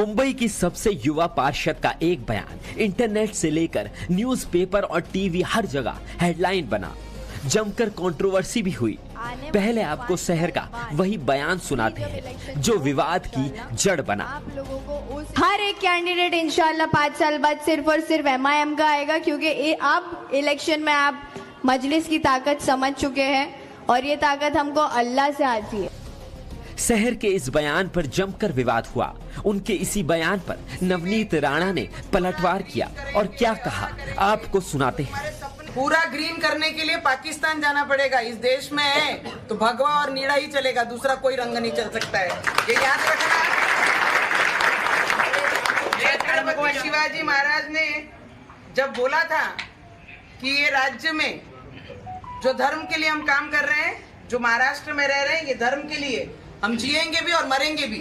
मुंबई की सबसे युवा पार्षद का एक बयान इंटरनेट से लेकर न्यूज़पेपर और टीवी हर जगह हेडलाइन बना, जमकर कंट्रोवर्सी भी हुई। पहले आपको शहर का वही बयान सुनाते हैं जो विवाद की जड़ बना। हर एक कैंडिडेट इंशाल्लाह 5 साल बाद सिर्फ और सिर्फ MIM का आएगा, क्योंकि आप इलेक्शन में आप मजलिस की ताकत समझ चुके हैं और ये ताकत हमको अल्लाह से आती है। शहर के इस बयान पर जमकर विवाद हुआ। उनके इसी बयान पर नवनीत राणा ने पलटवार किया और क्या कहा आपको सुनाते हैं। पूरा ग्रीन करने के लिए पाकिस्तान जाना पड़ेगा। इस देश में है तो भगवा और नीला ही चलेगा, दूसरा कोई रंग नहीं चल सकता है, ये याद रखना। छत्रपति शिवाजी महाराज ने जब बोला था कि ये राज्य में जो धर्म के लिए हम काम कर रहे हैं, जो महाराष्ट्र में रह रहे हैं, ये धर्म के लिए हम जिएंगे भी और मरेंगे भी।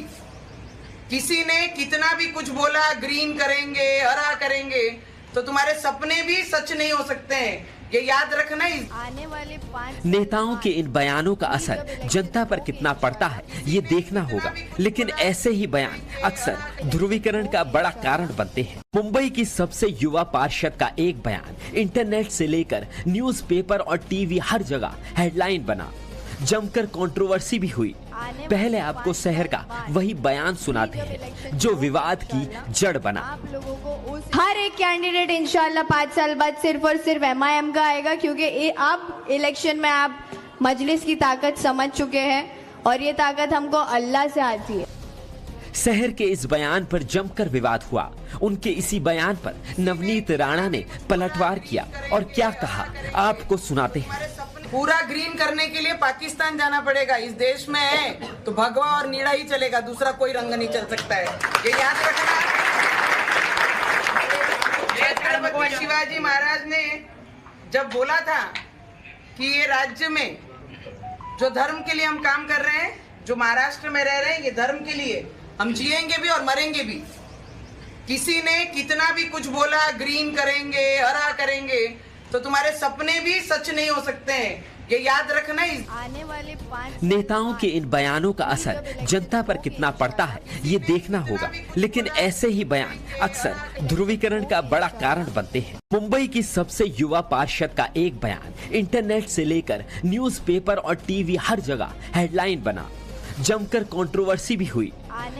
किसी ने कितना भी कुछ बोला, ग्रीन करेंगे, हरा करेंगे, तो तुम्हारे सपने भी सच नहीं हो सकते हैं, ये याद रखना। आने वाले 5 नेताओं के इन बयानों का असर जनता पर कितना पड़ता है ये देखना होगा, लेकिन ऐसे ही बयान अक्सर ध्रुवीकरण का बड़ा कारण बनते हैं। मुंबई की सबसे युवा पार्षद का एक बयान इंटरनेट से लेकर न्यूज़पेपर और टीवी हर जगह हेडलाइन बना, जमकर कंट्रोवर्सी भी हुई। पहले आपको शहर का वही बयान सुनाते हैं जो विवाद की जड़ बना। हर एक कैंडिडेट इंशाल्लाह 5 साल बाद सिर्फ और सिर्फ MIM का आएगा, क्योंकि आप इलेक्शन में आप मजलिस की ताकत समझ चुके हैं और ये ताकत हमको अल्लाह से आती है। शहर के इस बयान पर जमकर विवाद हुआ। उनके इसी बयान पर नवनीत राणा ने पलटवार किया और क्या कहा आपको सुनाते हैं। पूरा ग्रीन करने के लिए पाकिस्तान जाना पड़ेगा। इस देश में है तो भगवा और नीला ही चलेगा, दूसरा कोई रंग नहीं चल सकता है, ये याद रखना। छत्रपति शिवाजी महाराज ने जब बोला था कि ये राज्य में जो धर्म के लिए हम काम कर रहे हैं, जो महाराष्ट्र में रह रहे हैं, ये धर्म के लिए हम जिएंगे भी और मरेंगे भी। किसी ने कितना भी कुछ बोला, ग्रीन करेंगे, हरा करेंगे, तो तुम्हारे सपने भी सच नहीं हो सकते हैं, ये याद रखना। आने वाले 5 नेताओं के इन बयानों का असर जनता पर कितना पड़ता है ये देखना होगा, लेकिन ऐसे ही बयान अक्सर ध्रुवीकरण का बड़ा कारण बनते हैं। मुंबई की सबसे युवा पार्षद का एक बयान इंटरनेट से लेकर न्यूज़पेपर और टीवी हर जगह हेडलाइन बना, जमकर कंट्रोवर्सी भी हुई।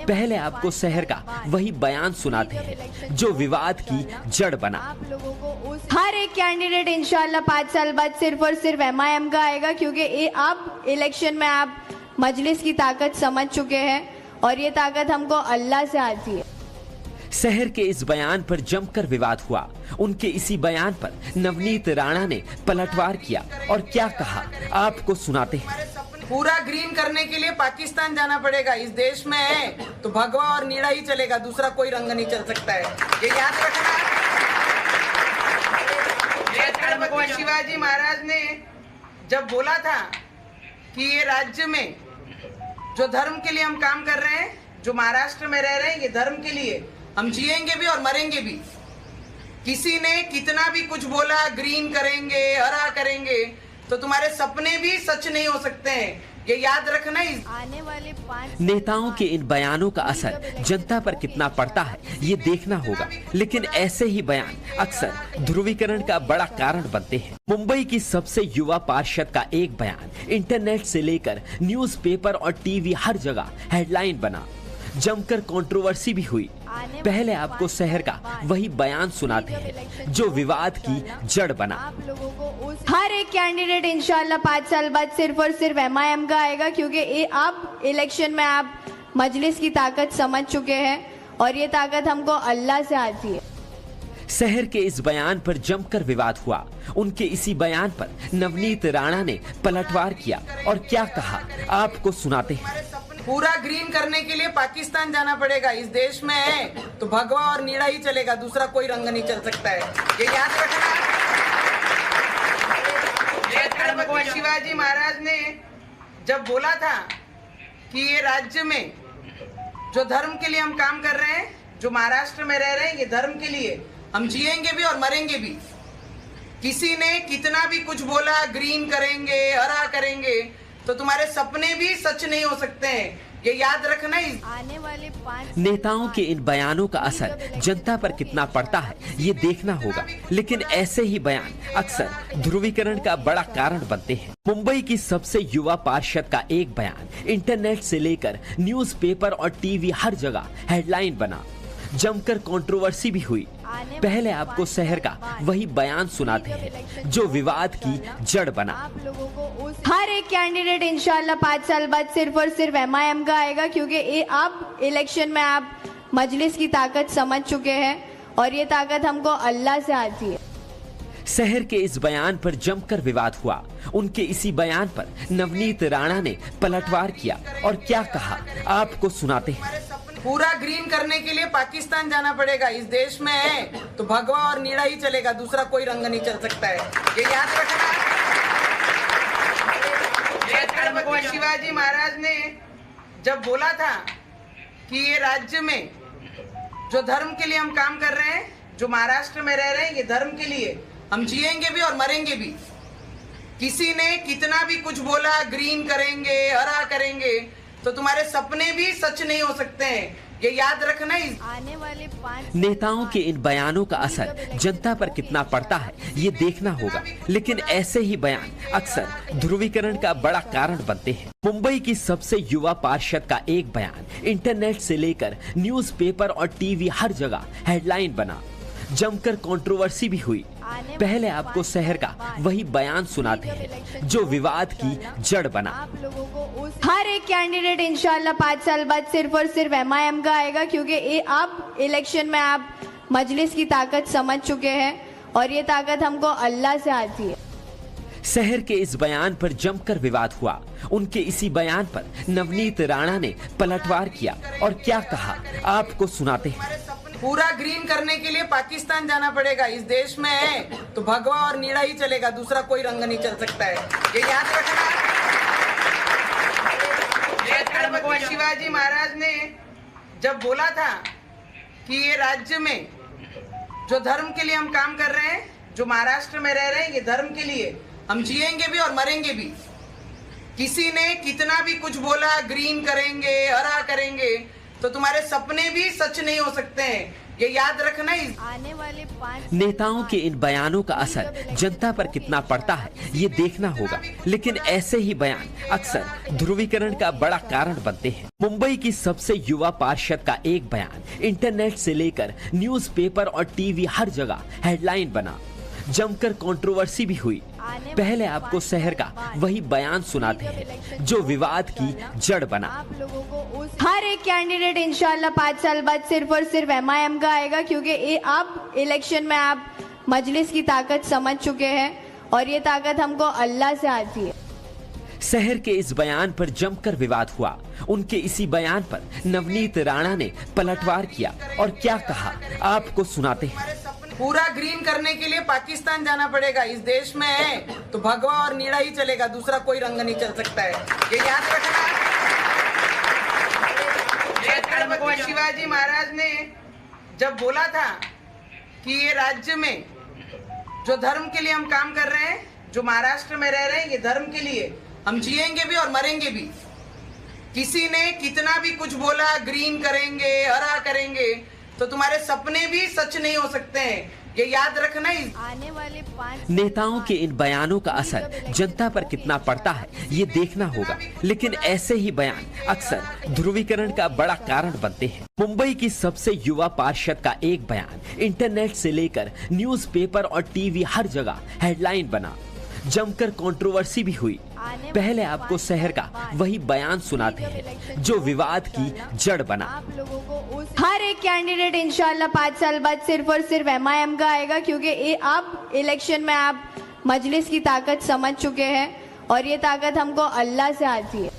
पहले आपको शहर का वही बयान सुनाते हैं जो विवाद की जड़ बना। हर एक कैंडिडेट इंशाल्लाह 5 साल बाद सिर्फ और सिर्फ MIM का आएगा, क्योंकि आप इलेक्शन में आप मजलिस की ताकत समझ चुके हैं और ये ताकत हमको अल्लाह से आती है। शहर के इस बयान पर जमकर विवाद हुआ। उनके इसी बयान पर नवनीत राणा ने पलटवार किया और क्या कहा आपको सुनाते हैं। पूरा ग्रीन करने के लिए पाकिस्तान जाना पड़ेगा। इस देश में है तो भगवा और नीला ही चलेगा, दूसरा कोई रंग नहीं चल सकता है, ये याद रखना। छत्रपति शिवाजी महाराज ने जब बोला था कि ये राज्य में जो धर्म के लिए हम काम कर रहे हैं, जो महाराष्ट्र में रह रहे हैं, ये धर्म के लिए हम जिएंगे भी और मरेंगे भी। किसी ने कितना भी कुछ बोला, ग्रीन करेंगे, हरा करेंगे, तो तुम्हारे सपने भी सच नहीं हो सकते हैं, ये याद रखना। आने वाले 5 नेताओं के इन बयानों का असर जनता पर कितना पड़ता है ये देखना होगा, लेकिन ऐसे ही बयान अक्सर ध्रुवीकरण का बड़ा कारण बनते हैं। मुंबई की सबसे युवा पार्षद का एक बयान इंटरनेट से लेकर न्यूज़पेपर और टीवी हर जगह हेडलाइन बना, जमकर कंट्रोवर्सी भी हुई। पहले आपको शहर का वही बयान सुनाते हैं जो विवाद की जड़ बना। हर एक कैंडिडेट इंशाल्लाह 5 साल बाद सिर्फ और सिर्फ MIM का आएगा, क्योंकि आप इलेक्शन में आप मजलिस की ताकत समझ चुके हैं और ये ताकत हमको अल्लाह से आती है। शहर के इस बयान पर जमकर विवाद हुआ। उनके इसी बयान पर नवनीत राणा ने पलटवार किया और क्या कहा आपको सुनाते हैं। पूरा ग्रीन करने के लिए पाकिस्तान जाना पड़ेगा। इस देश में है तो भगवा और नीला ही चलेगा, दूसरा कोई रंग नहीं चल सकता है, ये याद रखना। छत्रपति शिवाजी महाराज ने जब बोला था कि ये राज्य में जो धर्म के लिए हम काम कर रहे हैं, जो महाराष्ट्र में रह रहे हैं, ये धर्म के लिए हम जिएंगे भी और मरेंगे भी। किसी ने कितना भी कुछ बोला, ग्रीन करेंगे, हरा करेंगे, तो तुम्हारे सपने भी सच नहीं हो सकते हैं, ये याद रखना। आने वाले 5 नेताओं के इन बयानों का असर जनता पर कितना पड़ता है ये देखना होगा, लेकिन ऐसे ही बयान अक्सर ध्रुवीकरण का बड़ा कारण बनते हैं। मुंबई की सबसे युवा पार्षद का एक बयान इंटरनेट से लेकर न्यूज़पेपर और टीवी हर जगह हेडलाइन बना, जमकर कंट्रोवर्सी भी हुई। पहले आपको शहर का वही बयान सुनाते हैं जो विवाद की जड़ बना। आप लोगों को हर एक कैंडिडेट इंशाल्लाह 5 साल बाद सिर्फ और सिर्फ MIM का आएगा, क्योंकि आप इलेक्शन में आप मजलिस की ताकत समझ चुके हैं और ये ताकत हमको अल्लाह से आती है। शहर के इस बयान पर जमकर विवाद हुआ। उनके इसी बयान पर नवनीत राणा ने पलटवार किया और क्या कहा आपको सुनाते हैं। पूरा ग्रीन करने के लिए पाकिस्तान जाना पड़ेगा। इस देश में है तो भगवा और नीला ही चलेगा, दूसरा कोई रंग नहीं चल सकता है, ये याद रखना। छत्रपति शिवाजी महाराज ने जब बोला था कि ये राज्य में जो धर्म के लिए हम काम कर रहे हैं, जो महाराष्ट्र में रह रहे हैं, ये धर्म के लिए हम जिएंगे भी और मरेंगे भी। किसी ने कितना भी कुछ बोला, ग्रीन करेंगे, हरा करेंगे, तो तुम्हारे सपने भी सच नहीं हो सकते हैं, ये याद रखना। आने वाले 5 नेताओं के इन बयानों का असर जनता पर कितना पड़ता है ये देखना होगा, लेकिन ऐसे ही बयान अक्सर ध्रुवीकरण का बड़ा कारण बनते हैं। मुंबई की सबसे युवा पार्षद का एक बयान इंटरनेट से लेकर न्यूज़पेपर और टीवी हर जगह हेडलाइन बना, जमकर कंट्रोवर्सी भी हुई। पहले आपको शहर का वही बयान सुनाते हैं जो विवाद की जड़ बना। आप लोगों को हर एक कैंडिडेट इंशाल्लाह 5 साल बाद सिर्फ और सिर्फ MIM का आएगा, क्योंकि आप इलेक्शन में आप मजलिस की ताकत समझ चुके हैं और ये ताकत हमको अल्लाह से आती है। शहर के इस बयान पर जमकर विवाद हुआ। उनके इसी बयान पर नवनीत राणा ने पलटवार किया और क्या कहा आपको सुनाते हैं। पूरा ग्रीन करने के लिए पाकिस्तान जाना पड़ेगा। इस देश में है तो भगवा और नीला ही चलेगा, दूसरा कोई रंग नहीं चल सकता है, ये याद रखना। छत्रपति शिवाजी महाराज ने जब बोला था कि ये राज्य में जो धर्म के लिए हम काम कर रहे हैं, जो महाराष्ट्र में रह रहे हैं, ये धर्म के लिए हम जिएंगे भी और मरेंगे भी। किसी ने कितना भी कुछ बोला, ग्रीन करेंगे, हरा करेंगे, तो तुम्हारे सपने भी सच नहीं हो सकते हैं, ये याद रखना। आने वाले 5 नेताओं के इन बयानों का असर जनता पर कितना पड़ता है ये देखना होगा, लेकिन ऐसे ही बयान अक्सर ध्रुवीकरण का बड़ा कारण बनते हैं। मुंबई की सबसे युवा पार्षद का एक बयान इंटरनेट से लेकर न्यूज़पेपर और टीवी हर जगह हेडलाइन बना, जमकर कंट्रोवर्सी भी हुई। पहले आपको शहर का वही बयान सुनाते हैं जो विवाद की जड़ बना। आप लोगों को हर एक कैंडिडेट इंशाल्लाह 5 साल बाद सिर्फ और सिर्फ MIM का आएगा, क्योंकि आप इलेक्शन में आप मजलिस की ताकत समझ चुके हैं और ये ताकत हमको अल्लाह से आती है। शहर के इस बयान पर जमकर विवाद हुआ। उनके इसी बयान पर नवनीत राणा ने पलटवार किया और क्या कहा आपको सुनाते हैं। पूरा ग्रीन करने के लिए पाकिस्तान जाना पड़ेगा। इस देश में है तो भगवा और नीला ही चलेगा, दूसरा कोई रंग नहीं चल सकता है, ये याद रखना। छत्रपति शिवाजी महाराज ने जब बोला था कि ये राज्य में जो धर्म के लिए हम काम कर रहे हैं, जो महाराष्ट्र में रह रहे हैं, ये धर्म के लिए हम जिएंगे भी और मरेंगे भी। किसी ने कितना भी कुछ बोला, ग्रीन करेंगे, हरा करेंगे, तो तुम्हारे सपने भी सच नहीं हो सकते हैं, ये याद रखना। आने वाले 5 नेताओं के इन बयानों का असर जनता पर कितना पड़ता है ये देखना होगा, लेकिन ऐसे ही बयान अक्सर ध्रुवीकरण का बड़ा कारण बनते हैं। मुंबई की सबसे युवा पार्षद का एक बयान इंटरनेट से लेकर न्यूज़पेपर और टीवी हर जगह हेडलाइन बना, जमकर कंट्रोवर्सी भी हुई। पहले आपको शहर का वही बयान सुनाते हैं जो विवाद की जड़ बना। आप लोगों को हर एक कैंडिडेट इंशाल्लाह 5 साल बाद सिर्फ और सिर्फ MIM का आएगा, क्योंकि आप इलेक्शन में आप मजलिस की ताकत समझ चुके हैं और ये ताकत हमको अल्लाह से आती है।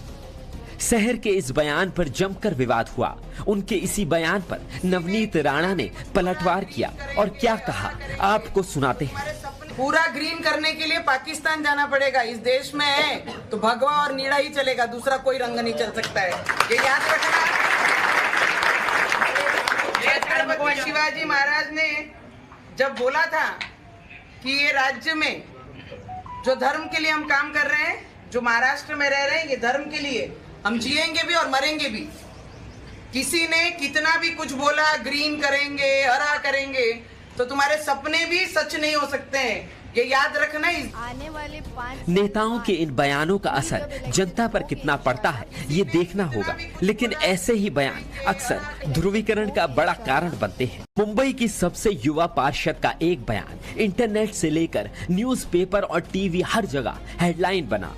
शहर के इस बयान पर जमकर विवाद हुआ। उनके इसी बयान पर नवनीत राणा ने पलटवार किया और क्या कहा आपको सुनाते हैं। पूरा ग्रीन करने के लिए पाकिस्तान जाना पड़ेगा। इस देश में है तो भगवा और नीला ही चलेगा, दूसरा कोई रंग नहीं चल सकता है, ये याद रखना। छत्रपति शिवाजी महाराज ने जब बोला था कि ये राज्य में जो धर्म के लिए हम काम कर रहे हैं, जो महाराष्ट्र में रह रहे हैं, ये धर्म के लिए हम जिएंगे भी और मरेंगे भी। किसी ने कितना भी कुछ बोला, ग्रीन करेंगे, हरा करेंगे, तो तुम्हारे सपने भी सच नहीं हो सकते हैं, ये याद रखना। आने वाले 5 नेताओं के इन बयानों का असर जनता पर कितना पड़ता है ये देखना होगा, लेकिन ऐसे ही बयान अक्सर ध्रुवीकरण का बड़ा कारण बनते हैं। मुंबई की सबसे युवा पार्षद का एक बयान इंटरनेट से लेकर न्यूज़पेपर और टीवी हर जगह हेडलाइन बना,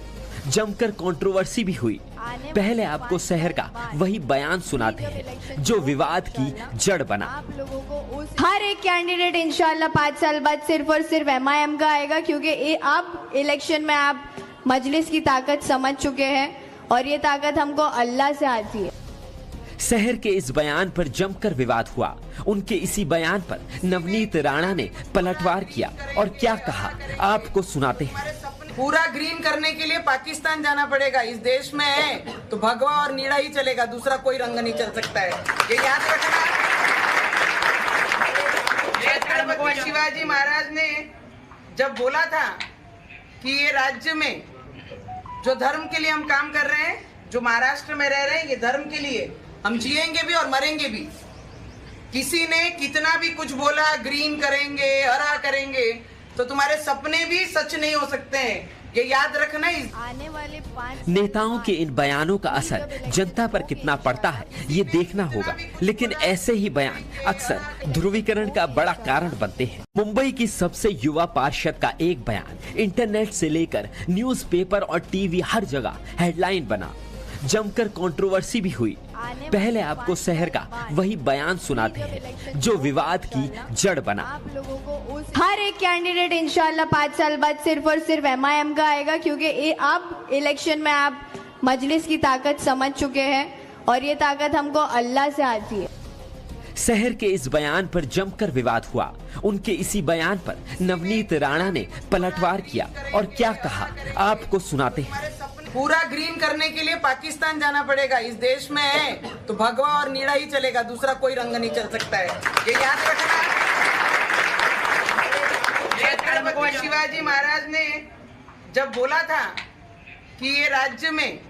जमकर कंट्रोवर्सी भी हुई। पहले आपको शहर का वही बयान सुनाते हैं जो विवाद की जड़ बना। आप लोगों को हर एक कैंडिडेट इंशाल्लाह 5 साल बाद सिर्फ और सिर्फ MIM का आएगा, क्योंकि ये आप इलेक्शन में आप मजलिस की ताकत समझ चुके हैं और ये ताकत हमको अल्लाह से आती है। शहर के इस बयान पर जमकर विवाद हुआ। उनके इसी बयान पर नवनीत राणा ने पलटवार किया और क्या कहा आपको सुनाते हैं। पूरा ग्रीन करने के लिए पाकिस्तान जाना पड़ेगा। इस देश में है तो भगवा और नीला ही चलेगा, दूसरा कोई रंग नहीं चल सकता है, ये याद रखना। छत्रपति शिवाजी महाराज ने जब बोला था कि ये राज्य में जो धर्म के लिए हम काम कर रहे हैं, जो महाराष्ट्र में रह रहे हैं, ये धर्म के लिए हम जिएंगे भी और मरेंगे भी। किसी ने कितना भी कुछ बोला, ग्रीन करेंगे, हरा करेंगे, तो तुम्हारे सपने भी सच नहीं हो सकते हैं, ये याद रखना। आने वाले 5 नेताओं के इन बयानों का असर जनता पर कितना पड़ता है ये देखना होगा, लेकिन ऐसे ही बयान अक्सर ध्रुवीकरण का बड़ा कारण बनते हैं। मुंबई की सबसे युवा पार्षद का एक बयान इंटरनेट से लेकर न्यूज़पेपर और टीवी हर जगह हेडलाइन बना, जमकर कंट्रोवर्सी भी हुई। पहले आपको शहर का वही बयान सुनाते हैं जो विवाद की जड़ बना। आप लोगों को हर एक कैंडिडेट इंशाल्लाह 5 साल बाद सिर्फ और सिर्फ MIM का आएगा, क्योंकि ये आप इलेक्शन में आप मजलिस की ताकत समझ चुके हैं और ये ताकत हमको अल्लाह से आती है। शहर के इस बयान पर जमकर विवाद हुआ। उनके इसी बयान पर नवनीत राणा ने पलटवार किया और क्या कहा आपको सुनाते हैं। पूरा ग्रीन करने के लिए पाकिस्तान जाना पड़ेगा। इस देश में है तो भगवा और नीला ही चलेगा, दूसरा कोई रंग नहीं चल सकता है, ये याद रखना। छत्रपति शिवाजी महाराज ने जब बोला था कि ये राज्य में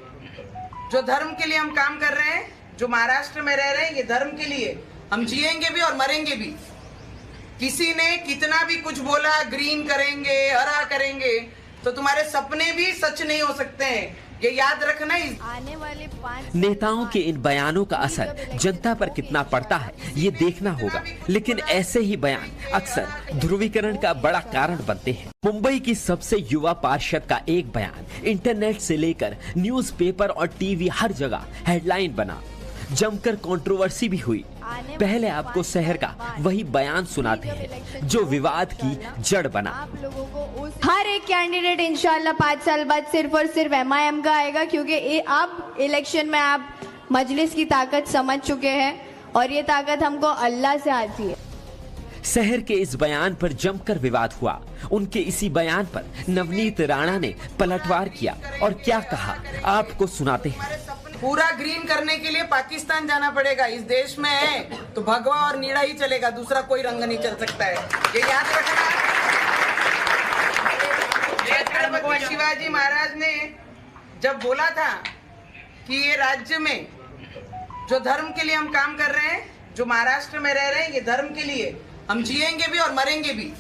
जो धर्म के लिए हम काम कर रहे हैं, जो महाराष्ट्र में रह रहे हैं, ये धर्म के लिए हम जिएंगे भी और मरेंगे भी। किसी ने कितना भी कुछ बोला, ग्रीन करेंगे, हरा करेंगे, तो तुम्हारे सपने भी सच नहीं हो सकते हैं, ये याद रखना। आने वाले 5 नेताओं के इन बयानों का असर जनता पर कितना पड़ता है ये देखना होगा, लेकिन ऐसे ही बयान अक्सर ध्रुवीकरण का बड़ा कारण बनते हैं। मुंबई की सबसे युवा पार्षद का एक बयान इंटरनेट से लेकर न्यूज़पेपर और टीवी हर जगह हेडलाइन बना, जमकर कंट्रोवर्सी भी हुई। पहले आपको शहर का वही बयान सुनाते हैं जो विवाद की जड़ बना। आप लोगों को हर एक कैंडिडेट इंशाल्लाह 5 साल बाद सिर्फ और सिर्फ MIM का आएगा, क्योंकि ये आप इलेक्शन में आप मजलिस की ताकत समझ चुके हैं और ये ताकत हमको अल्लाह से आती है। शहर के इस बयान पर जमकर विवाद हुआ। उनके इसी बयान पर नवनीत राणा ने पलटवार किया और क्या कहा आपको सुनाते हैं। पूरा ग्रीन करने के लिए पाकिस्तान जाना पड़ेगा। इस देश में है तो भगवा और नीला ही चलेगा, दूसरा कोई रंग नहीं चल सकता है, ये याद रखना। छत्रपति शिवाजी महाराज ने जब बोला था कि ये राज्य में जो धर्म के लिए हम काम कर रहे हैं, जो महाराष्ट्र में रह रहे हैं, ये धर्म के लिए हम जिएंगे भी और मरेंगे भी।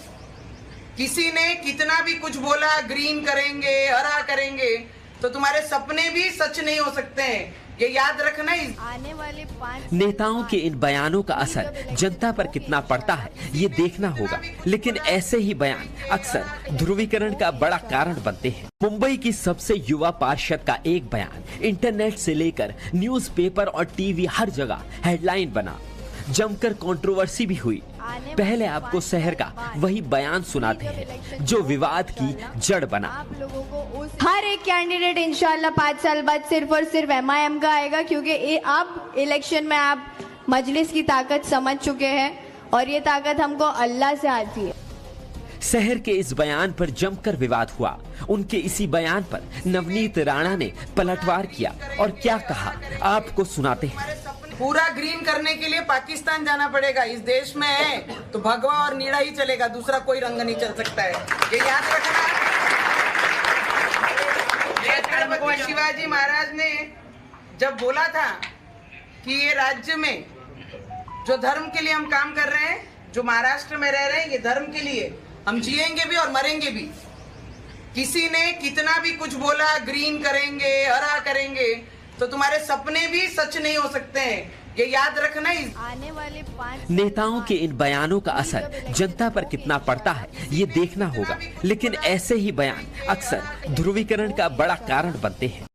किसी ने कितना भी कुछ बोला, ग्रीन करेंगे, हरा करेंगे, तो तुम्हारे सपने भी सच नहीं हो सकते हैं, ये याद रखना। आने वाले 5 नेताओं के इन बयानों का असर जनता पर कितना पड़ता है ये देखना होगा, लेकिन ऐसे ही बयान अक्सर ध्रुवीकरण का बड़ा कारण बनते हैं। मुंबई की सबसे युवा पार्षद का एक बयान इंटरनेट से लेकर न्यूज़पेपर और टीवी हर जगह हेडलाइन बना, जमकर कंट्रोवर्सी भी हुई। पहले आपको शहर का वही बयान सुनाते हैं जो विवाद की जड़ बना। आप लोगों को हर एक कैंडिडेट इंशाल्लाह 5 साल बाद सिर्फ और सिर्फ MIM का आएगा, क्योंकि ये आप इलेक्शन में आप मजलिस की ताकत समझ चुके हैं और ये ताकत हमको अल्लाह से आती है। शहर के इस बयान पर जमकर विवाद हुआ। उनके इसी बयान पर नवनीत राणा ने पलटवार किया और क्या कहा आपको सुनाते हैं। पूरा ग्रीन करने के लिए पाकिस्तान जाना पड़ेगा। इस देश में है तो भगवा और नीला ही चलेगा, दूसरा कोई रंग नहीं चल सकता है, ये याद रखना। छत्रपति शिवाजी महाराज ने जब बोला था कि ये राज्य में जो धर्म के लिए हम काम कर रहे हैं, जो महाराष्ट्र में रह रहे हैं, ये धर्म के लिए हम जिएंगे भी और मरेंगे भी। किसी ने कितना भी कुछ बोला, ग्रीन करेंगे, हरा करेंगे, तो तुम्हारे सपने भी सच नहीं हो सकते हैं, ये याद रखना। आने वाले 5 नेताओं के इन बयानों का असर जनता पर कितना पड़ता है ये देखना होगा, लेकिन ऐसे ही बयान अक्सर ध्रुवीकरण का बड़ा कारण बनते हैं।